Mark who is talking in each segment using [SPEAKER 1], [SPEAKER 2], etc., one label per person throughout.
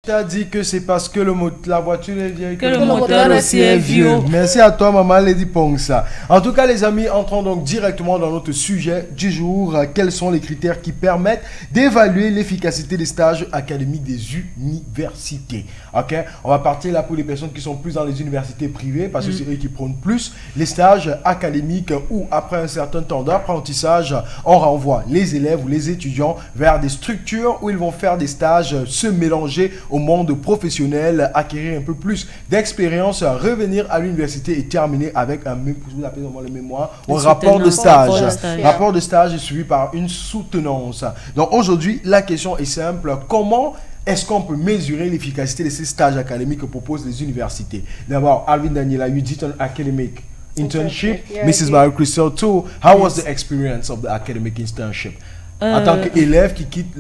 [SPEAKER 1] T'as dit que c'est parce que la voiture est vieille
[SPEAKER 2] que le moteur aussi est vieux.
[SPEAKER 1] Merci à toi, maman Lady Pongsa. En tout cas, les amis, entrons donc directement dans notre sujet du jour. Quels sont les critères qui permettent d'évaluer l'efficacité des stages académiques des universités? Ok, on va partir là pour les personnes qui sont plus dans les universités privées parce que c'est eux qui prônent plus les stages académiques où après un certain temps d'apprentissage, on renvoie les élèves ou les étudiants vers des structures où ils vont faire des stages, se mélanger au monde professionnel, acquérir un peu plus d'expérience, revenir à l'université et terminer avec un mémoire, un rapport de stage. Rapport de stage est suivi par une soutenance. Donc aujourd'hui, la question est simple. Comment est-ce qu'on peut mesurer l'efficacité de ces stages académiques que proposent les universités? D'abord, Alvin Daniela, you did an academic internship.
[SPEAKER 3] Yeah,
[SPEAKER 1] Mrs. Marie Crystal too. How was the experience of the academic internship? En tant qu'élève qui quitte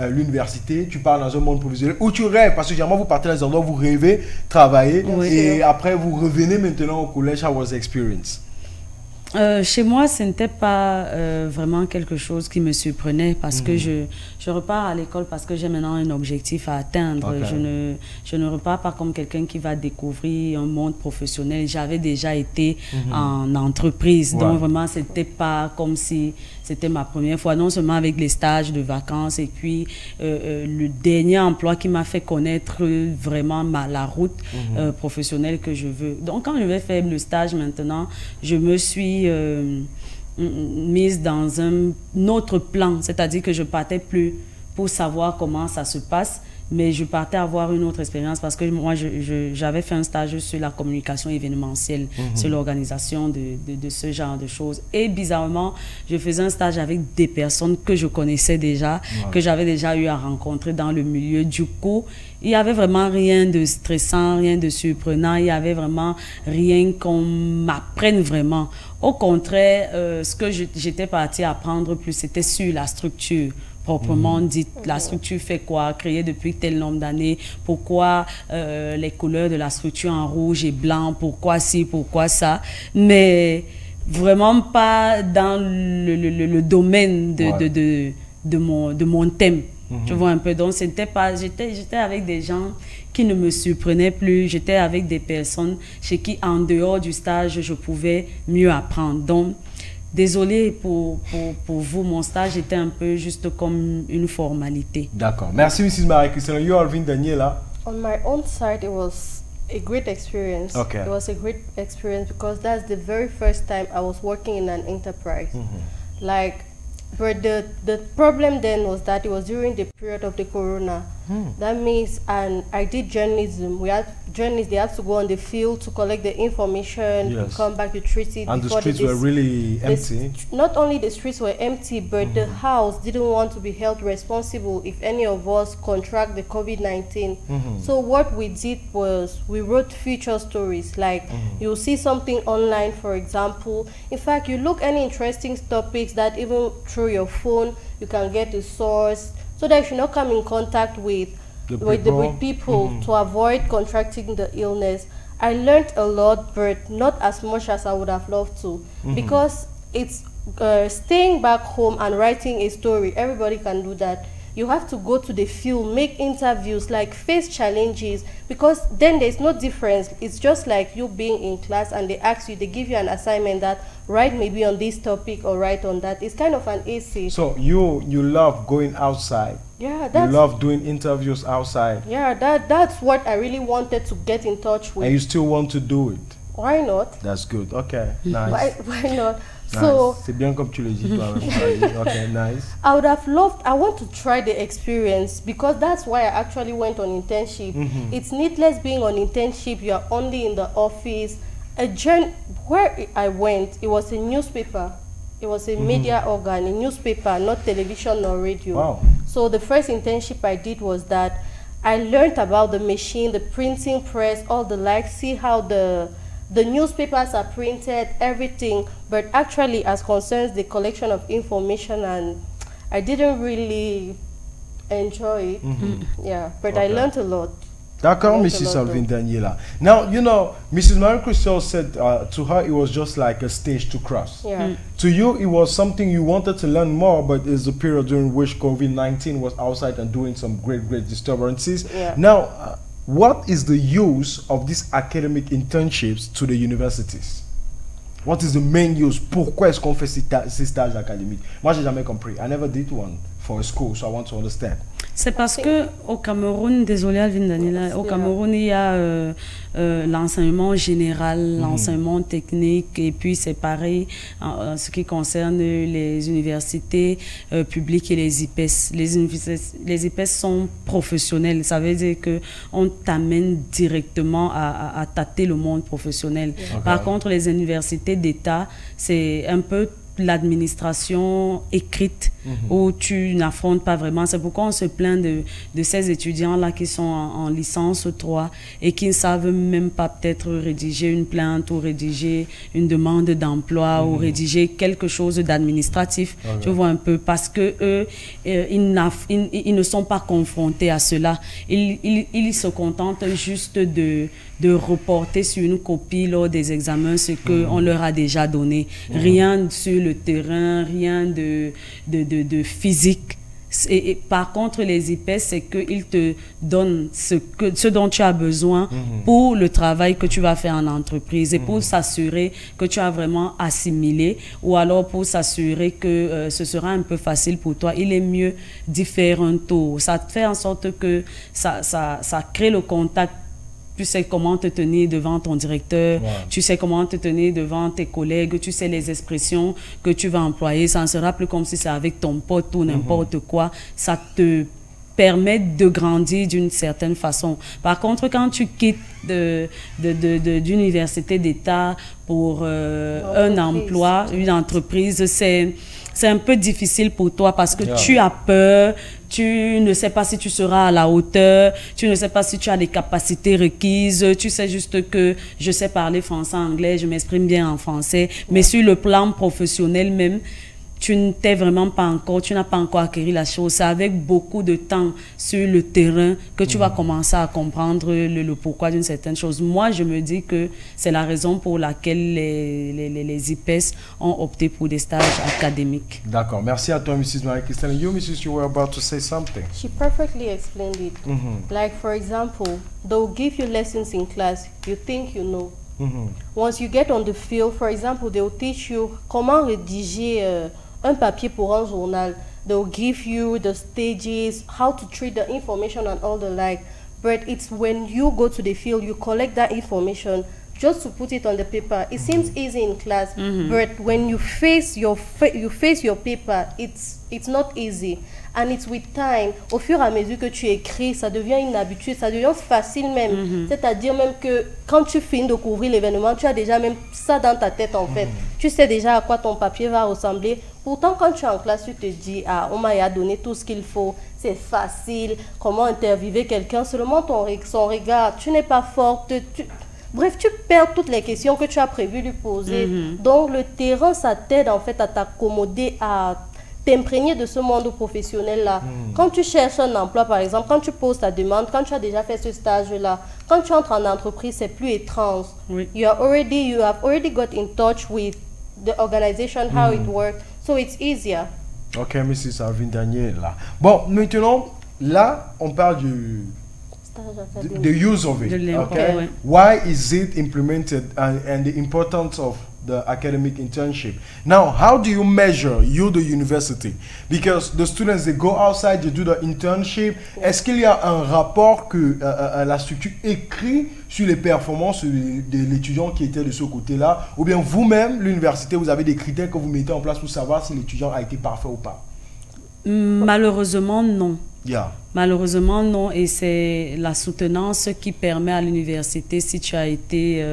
[SPEAKER 1] l'université, tu pars dans un monde professionnel où tu rêves, parce que généralement vous partez dans des endroits où vous rêvez, travailler, et après vous revenez maintenant au collège. How was the experience?
[SPEAKER 2] Chez moi, ce n'était pas vraiment quelque chose qui me surprenait parce que je repars à l'école parce que j'ai maintenant un objectif à atteindre. Okay. Je ne repars pas comme quelqu'un qui va découvrir un monde professionnel. J'avais déjà été en entreprise, donc vraiment, c'était pas comme si c'était ma première fois. Non seulement avec les stages de vacances et puis le dernier emploi qui m'a fait connaître vraiment la route professionnelle que je veux. Donc, quand je vais faire le stage maintenant, je me suis mise dans un autre plan, c'est-à-dire que je partais plus pour savoir comment ça se passe, mais je partais avoir une autre expérience parce que moi, j'avais fait un stage sur la communication événementielle, sur l'organisation de ce genre de choses. Et bizarrement, je faisais un stage avec des personnes que je connaissais déjà, que j'avais déjà eu à rencontrer dans le milieu. Du coup, il n'y avait vraiment rien de stressant, rien de surprenant, il n'y avait vraiment rien qu'on m'apprenne vraiment. Au contraire, ce que j'étais partie apprendre plus, c'était sur la structure. Proprement dit, la structure fait quoi, créée depuis tel nombre d'années, pourquoi les couleurs de la structure en rouge et blanc, pourquoi ci, pourquoi ça, mais vraiment pas dans le domaine de mon thème. Tu vois un peu, donc c'était pas, j'étais avec des gens qui ne me surprenaient plus, j'étais avec des personnes chez qui en dehors du stage je pouvais mieux apprendre. Donc désolée pour vous, mon stage était un peu juste comme une formalité.
[SPEAKER 1] D'accord. Merci, Mrs. Marie-Christine. You, Alvin Daniela?
[SPEAKER 3] On my own side, it was a great experience.
[SPEAKER 1] Okay.
[SPEAKER 3] It was a great experience because that's the very first time I was working in an enterprise. Like, but the problem then was that it was during the period of the corona. That means, and I did journalism. We had journalists, they had to go on the field to collect the information, come back to treat it.
[SPEAKER 1] And the streets were really empty.
[SPEAKER 3] Not only the streets were empty, but the house didn't want to be held responsible if any of us contract the COVID-19. So what we did was we wrote future stories. Like you'll see something online, for example. In fact, you look any interesting topics that even through your phone, you can get the source, so that you should not come in contact with people to avoid contracting the illness. I learned a lot, but not as much as I would have loved to, because it's staying back home and writing a story. Everybody can do that. You have to go to the field, make interviews, like face challenges, because then there's no difference. It's just like you being in class and they ask you, they give you an assignment that write maybe on this topic or write on that. It's kind of an essay.
[SPEAKER 1] So you love going outside.
[SPEAKER 3] Yeah, that's,
[SPEAKER 1] you love doing interviews outside.
[SPEAKER 3] Yeah, that's what I really wanted to get in touch with.
[SPEAKER 1] And you still want to do it.
[SPEAKER 3] Why not?
[SPEAKER 1] That's good. Okay, nice.
[SPEAKER 3] Why not?
[SPEAKER 1] Nice.
[SPEAKER 3] So,
[SPEAKER 1] c'est bien comme tu le dis, toi. Okay, nice.
[SPEAKER 3] I would have loved, I want to try the experience because that's why I actually went on internship. It's needless being on internship, you are only in the office. Where I went, it was a newspaper. It was a media organ, a newspaper, not television nor radio.
[SPEAKER 1] Wow.
[SPEAKER 3] So the first internship I did was that I learned about the machine, the printing press, all the likes, see how the newspapers are printed, everything, but actually as concerns the collection of information, and I didn't really enjoy it. Yeah, but I learned a lot.
[SPEAKER 1] D'accord, Mrs. Alvin Daniela. Now, you know, Mrs. Marie Christelle said to her it was just like a stage to cross.
[SPEAKER 3] Yeah.
[SPEAKER 1] To you, it was something you wanted to learn more, but it's the period during which COVID-19 was outside and doing some great disturbances.
[SPEAKER 3] Yeah.
[SPEAKER 1] Now, what is the use of these academic internships to the universities? What is the main use? Pourquoi est-ce qu'on fait ces stages académiques? Moi, j'ai jamais compris. I never did one for a school, so I want to understand.
[SPEAKER 2] C'est parce que au Cameroun, désolé Alvin Daniela, au Cameroun il y a l'enseignement général, l'enseignement technique, et puis c'est pareil en ce qui concerne les universités publiques et les IPES. Les IPES sont professionnels, ça veut dire que on t'amène directement à tâter le monde professionnel. Okay. Par contre, les universités d'État, c'est un peu l'administration écrite où tu n'affrontes pas vraiment. C'est pourquoi on se plaint de ces étudiants-là qui sont en licence 3 et qui ne savent même pas peut-être rédiger une plainte ou rédiger une demande d'emploi ou rédiger quelque chose d'administratif. Tu vois un peu, parce que eux, ils ne sont pas confrontés à cela. Ils se contentent juste de reporter sur une copie lors des examens ce qu'on leur a déjà donné. Rien sur le terrain, rien de physique. Et par contre, les IPES, c'est qu'ils te donnent ce dont tu as besoin pour le travail que tu vas faire en entreprise et pour s'assurer que tu as vraiment assimilé, ou alors pour s'assurer que ce sera un peu facile pour toi. Il est mieux d'y faire un tour. Ça te fait en sorte que ça crée le contact. Tu sais comment te tenir devant ton directeur, tu sais comment te tenir devant tes collègues, tu sais les expressions que tu vas employer. Ça ne sera plus comme si c'est avec ton pote ou n'importe quoi. Ça te permet de grandir d'une certaine façon. Par contre, quand tu quittes d'université d'État pour un emploi, une entreprise, c'est un peu difficile pour toi parce que tu as peur, tu ne sais pas si tu seras à la hauteur, tu ne sais pas si tu as les capacités requises, tu sais juste que je sais parler français, anglais, je m'exprime bien en français, mais sur le plan professionnel même, tu ne t'es vraiment pas encore, tu n'as pas encore acquis la chose. C'est avec beaucoup de temps sur le terrain que tu vas commencer à comprendre le pourquoi d'une certaine chose. Moi, je me dis que c'est la raison pour laquelle les IPES ont opté pour des stages académiques.
[SPEAKER 1] D'accord. Merci à toi, Mrs. Marie-Christelle. You, Mrs., you were about to say something.
[SPEAKER 3] She perfectly explained it. Like, for example, they'll give you lessons in class. You think you know. Once you get on the field, for example, they'll teach you comment rédiger un papier pour un journal. They'll give you the stages, how to treat the information and all the like. But it's when you go to the field, you collect that information just to put it on the paper. It seems easy in class, but when you face your paper, it's not easy. And it's with time, au fur et à mesure que tu écris, ça devient une habitude, ça devient facile même. C'est-à-dire même que quand tu finis de couvrir l'événement, tu as déjà même ça dans ta tête en fait. Tu sais déjà à quoi ton papier va ressembler. Pourtant, quand tu es en classe, tu te dis, ah, on m'a donné tout ce qu'il faut, c'est facile, comment interviewer quelqu'un, seulement son regard, tu n'es pas forte, bref, tu perds toutes les questions que tu as prévu lui poser. Donc, le terrain, ça t'aide en fait à t'accommoder, à t'imprégner de ce monde professionnel-là. Quand tu cherches un emploi, par exemple, quand tu poses ta demande, quand tu as déjà fait ce stage-là, quand tu entres en entreprise, c'est plus étrange. You have already got in touch with the organization, how it works, so it's easier.
[SPEAKER 1] Ok, Mrs. Alvin Daniela. Bon, maintenant, là, on parle the use of it. Okay? Why is it implemented and the importance of the academic internship? Now, how do you measure, the university? Because the students, they go outside, they do the internship. Est-ce qu'il y a un rapport que la structure écrit sur les performances de l'étudiant qui était de ce côté-là? Ou bien vous-même, l'université, vous avez des critères que vous mettez en place pour savoir si l'étudiant a été parfait ou pas?
[SPEAKER 2] Malheureusement, non.
[SPEAKER 1] Yeah.
[SPEAKER 2] Malheureusement, non. Et c'est la soutenance qui permet à l'université, si tu as été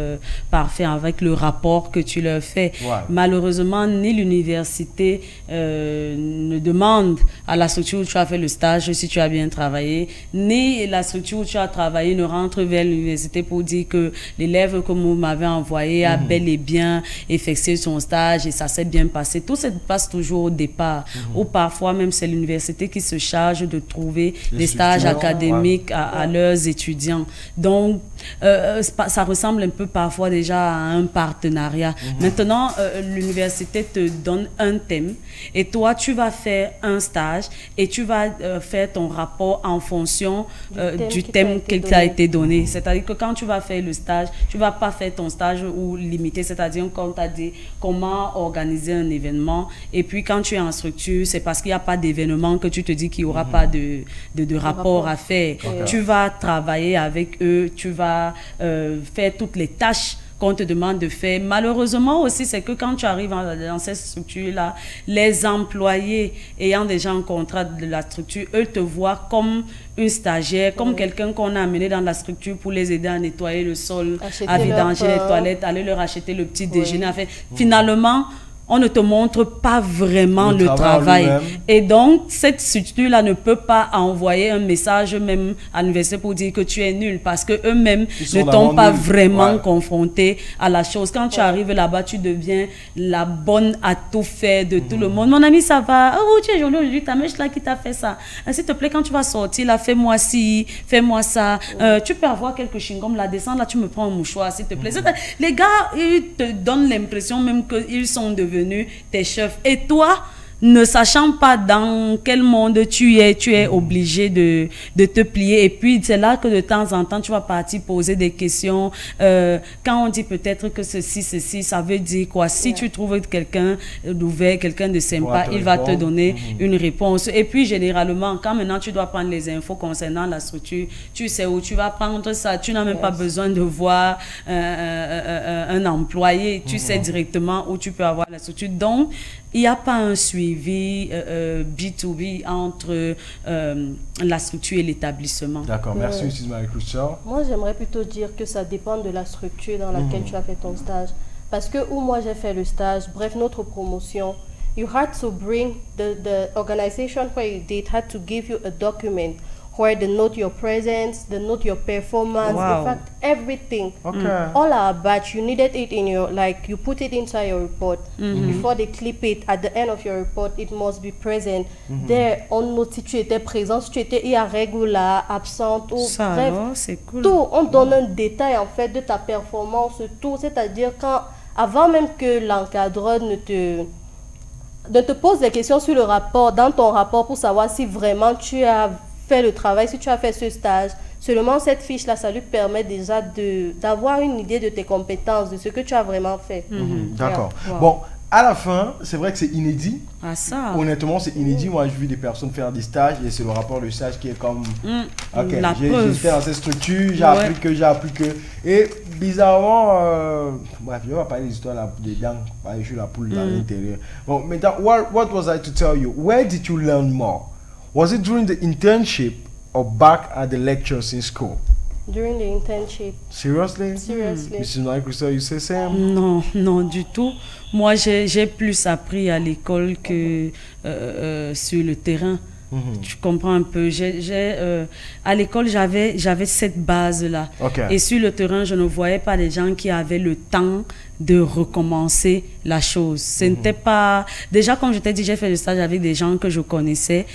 [SPEAKER 2] parfait avec le rapport que tu leur fais. Malheureusement, ni l'université ne demande à la structure où tu as fait le stage si tu as bien travaillé, ni la structure où tu as travaillé ne rentre vers l'université pour dire que l'élève que vous m'avez envoyé a bel et bien effectué son stage et ça s'est bien passé. Tout se passe toujours au départ. Ou parfois même c'est l'université qui se charge de trouver des stages académiques à leurs étudiants. Donc, ça ressemble un peu parfois déjà à un partenariat. Maintenant, l'université te donne un thème et toi, tu vas faire un stage et tu vas faire ton rapport en fonction du thème qui t'a été donné. C'est-à-dire que quand tu vas faire le stage, tu ne vas pas faire ton stage ou limité, c'est-à-dire qu'on t'a dit comment organiser un événement et puis quand tu es en structure, c'est parce qu'il n'y a pas d'événement que tu te dis qu'il n'y aura pas de rapport à faire. Tu vas travailler avec eux, tu vas faire toutes les tâches qu'on te demande de faire. Malheureusement aussi, c'est que quand tu arrives dans cette structure-là, les employés ayant déjà un contrat de la structure, eux te voient comme une stagiaire, comme quelqu'un qu'on a amené dans la structure pour les aider à nettoyer le sol, à vidanger les toilettes, aller leur acheter le petit déjeuner. Enfin, finalement, on ne te montre pas vraiment le travail. Et donc, cette structure-là ne peut pas envoyer un message même à l'université pour dire que tu es nul parce qu'eux-mêmes ne t'ont pas vraiment confronté à la chose. Quand tu arrives là-bas, tu deviens la bonne à tout faire de tout le monde. Mon ami, ça va? Oh, tu es jolie aujourd'hui, ta mèche là qui t'a fait ça. S'il te plaît, quand tu vas sortir, là, fais-moi ci, fais-moi ça. Tu peux avoir quelques chewing-gums, là, descends, là, tu me prends un mouchoir, s'il te plaît. Les gars, ils te donnent l'impression même qu'ils sont devenus tes chefs. Et toi, ne sachant pas dans quel monde tu es obligé de te plier. Et puis, c'est là que de temps en temps, tu vas partir poser des questions. Quand on dit peut-être que ceci, ça veut dire quoi? Si tu trouves quelqu'un d'ouvert, quelqu'un de sympa, il va te donner une réponse. Et puis, généralement, quand maintenant tu dois prendre les infos concernant la structure, tu sais où tu vas prendre ça. Tu n'as même pas besoin de voir un employé. Tu sais directement où tu peux avoir la structure. Donc, il n'y a pas un suivi B2B entre la structure et l'établissement.
[SPEAKER 1] D'accord, merci Mrs. Marie-Christian.
[SPEAKER 3] Moi, j'aimerais plutôt dire que ça dépend de la structure dans laquelle tu as fait ton stage. Parce que où moi j'ai fait le stage, bref, notre promotion, you had to bring, the organization where you did had to give you a document where they note your presence, they note your performance, in fact, everything. All our batch, you needed it in your, like, you put it inside your report. Before they clip it, at the end of your report, it must be present. There, on note si tu étais présent, si tu étais irrégulier, absente, ou bref,
[SPEAKER 2] cool.
[SPEAKER 3] Tout, on donne un détail, en fait, de ta performance, tout, c'est-à-dire quand, avant même que l'encadreur ne te pose des questions sur le rapport, dans ton rapport, pour savoir si vraiment tu as fait le travail, si tu as fait ce stage, seulement cette fiche-là, ça lui permet déjà d'avoir une idée de tes compétences, de ce que tu as vraiment fait.
[SPEAKER 1] D'accord. Bon, à la fin, c'est vrai que c'est inédit.
[SPEAKER 2] Ah, ça.
[SPEAKER 1] Honnêtement, c'est inédit. Moi, j'ai vu des personnes faire des stages et c'est le rapport de stage qui est comme... Ok, j'étais dans cette structure, j'ai appris que... Et bizarrement, bref, je ne vais pas parler des histoires des dents, je suis la poule à l'intérieur. Bon, maintenant, what was I to tell you? Where did you learn more? Was it during the internship or back at the lectures in school?
[SPEAKER 3] During the internship.
[SPEAKER 1] Seriously?
[SPEAKER 3] Seriously.
[SPEAKER 1] Mrs. Marie-Christian, you say same?
[SPEAKER 2] Non, non du tout. Moi, j'ai plus appris à l'école que sur le terrain. Tu comprends un peu. À l'école, j'avais cette base-là. Et sur le terrain, je ne voyais pas des gens qui avaient le temps de recommencer la chose. Ce n'était pas... Déjà, comme je t'ai dit, j'ai fait le stage avec des gens que je connaissais.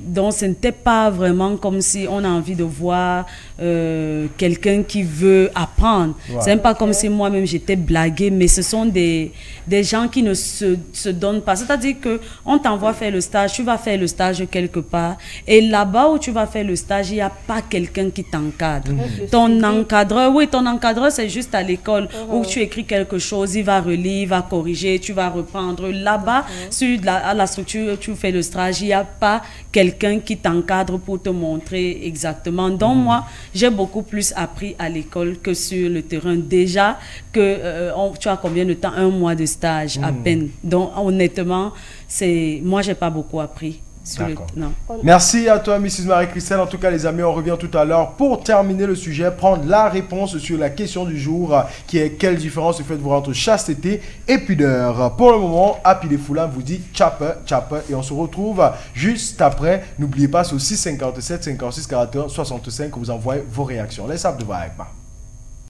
[SPEAKER 2] Donc, ce n'était pas vraiment comme si on a envie de voir quelqu'un qui veut apprendre. C'est même pas comme si moi-même j'étais blaguée, mais ce sont des gens qui ne se donnent pas. C'est-à-dire qu'on t'envoie faire le stage, tu vas faire le stage quelque part, et là-bas où tu vas faire le stage, il n'y a pas quelqu'un qui t'encadre. Ton encadreur, c'est juste à l'école où tu écris quelque chose, il va relire, il va corriger, tu vas reprendre. Là-bas, à la structure où tu fais le stage, il n'y a pas quelqu'un qui t'encadre pour te montrer exactement. Donc moi, j'ai beaucoup plus appris à l'école que sur le terrain. Déjà que tu as combien de temps? 1 mois de stage à peine. Donc honnêtement, moi, j'ai pas beaucoup appris.
[SPEAKER 1] Merci à toi, Mrs. Marie-Christelle. En tout cas, les amis, on revient tout à l'heure pour terminer le sujet, prendre la réponse sur la question du jour qui est: quelle différence faites-vous entre chasteté et pudeur? Pour le moment, Happy des Foulans vous dit chapper et on se retrouve juste après. N'oubliez pas, sur 657 56 41 65 que vous envoyez vos réactions. Laisse up de vibe.